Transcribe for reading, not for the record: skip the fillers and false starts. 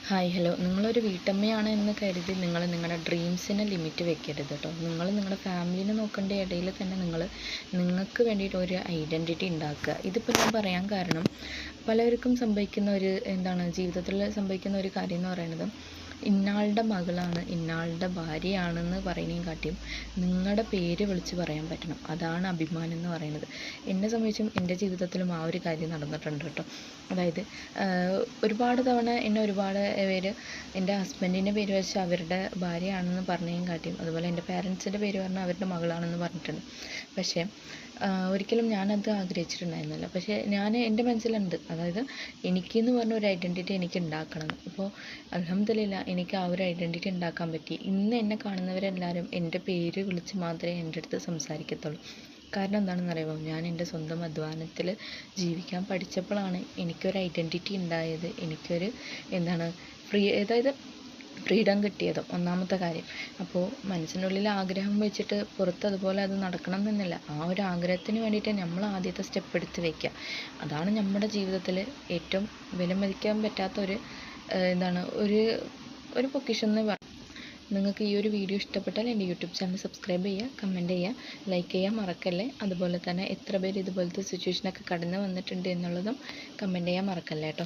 Hi hello, നിങ്ങളൊരു വീട്ടമ്മയാണ് എന്ന് കരുതി നിങ്ങളുടെ ഡ്രീംസിന് ലിമിറ്റ് വെക്കരുത് കേട്ടോ. നിങ്ങളുടെ ഫാമിലിനെ നോക്കേണ്ട ഇടയിൽ തന്നെ നിങ്ങൾക്ക് വേണ്ടിയിട്ട് ഒരു ഐഡൻറ്റിറ്റി ഉണ്ടാക്കുക. ഇതിപ്പോൾ ഞാൻ പറയാൻ കാരണം, പലർക്കും സംഭവിക്കുന്ന ജീവിതത്തിൽ സംഭവിക്കുന്ന ഒരു കാര്യം എന്ന് പറയുന്നത്, ഇന്നാളുടെ മകളാണ്, ഇന്നാളുടെ ഭാര്യയാണെന്ന് പറയുന്നതിനെക്കാട്ടിയും നിങ്ങളുടെ പേര് വിളിച്ച് പറയാൻ പറ്റണം. അതാണ് അഭിമാനം എന്ന് പറയുന്നത്. എന്നെ സംബന്ധിച്ചും എൻ്റെ ജീവിതത്തിലും ആ ഒരു കാര്യം നടന്നിട്ടുണ്ട് കേട്ടോ. അതായത് ഒരുപാട് തവണ എന്നെ ഒരുപാട് പേര് എൻ്റെ ഹസ്ബൻഡിൻ്റെ പേര് വെച്ച് അവരുടെ ഭാര്യയാണെന്ന് പറഞ്ഞതിനെക്കാട്ടിയും, അതുപോലെ എൻ്റെ പാരൻസിൻ്റെ പേര് പറഞ്ഞാൽ അവരുടെ മകളാണെന്ന് പറഞ്ഞിട്ടുണ്ട്. പക്ഷേ ഒരിക്കലും ഞാനത് ആഗ്രഹിച്ചിട്ടുണ്ടായിരുന്നില്ല. പക്ഷേ എൻ്റെ മനസ്സിലുണ്ട്, അതായത് എനിക്കെന്ന് പറഞ്ഞ ഒരു ഐഡൻറ്റിറ്റി എനിക്ക് ഉണ്ടാക്കണമെന്ന്. അപ്പോൾ അൽഹംദുലില്ലാഹ് എനിക്ക് ആ ഒരു ഐഡൻറ്റിറ്റി ഉണ്ടാക്കാൻ പറ്റി. ഇന്ന് എന്നെ കാണുന്നവരെല്ലാവരും എൻ്റെ പേര് വിളിച്ച് മാത്രമേ എൻ്റെ അടുത്ത് സംസാരിക്കത്തുള്ളൂ. കാരണം എന്താണെന്ന് അറിയുമോ, ഞാൻ എൻ്റെ സ്വന്തം അധ്വാനത്തിൽ ജീവിക്കാൻ പഠിച്ചപ്പോഴാണ് എനിക്കൊരു ഐഡൻറ്റിറ്റി ഉണ്ടായത്. എനിക്കൊരു അതായത് ഫ്രീഡം കിട്ടിയതും ഒന്നാമത്തെ കാര്യം. അപ്പോൾ മനസ്സിനുള്ളിൽ ആഗ്രഹം വെച്ചിട്ട് പുറത്ത് അതുപോലെ അത് നടക്കണം എന്നല്ല, ആ ഒരു ആഗ്രഹത്തിന് വേണ്ടിയിട്ട് നമ്മൾ ആദ്യത്തെ സ്റ്റെപ്പ് എടുത്ത് വയ്ക്കുക. അതാണ് നമ്മുടെ ജീവിതത്തിൽ ഏറ്റവും വിലമതിക്കാൻ പറ്റാത്ത ഒരു പൊക്കിഷൻ എന്ന് പറയും. നിങ്ങൾക്ക് ഈ ഒരു വീഡിയോ ഇഷ്ടപ്പെട്ടാൽ എൻ്റെ യൂട്യൂബ് ചാനൽ സബ്സ്ക്രൈബ് ചെയ്യുക, കമൻറ്റ് ചെയ്യുക, ലൈക്ക് ചെയ്യാൻ മറക്കല്ലേ. അതുപോലെ തന്നെ എത്ര പേര് ഇതുപോലത്തെ സിറ്റുവേഷനൊക്കെ കടന്നു വന്നിട്ടുണ്ട് എന്നുള്ളതും കമൻറ്റ് ചെയ്യാൻ മറക്കല്ലേ കേട്ടോ.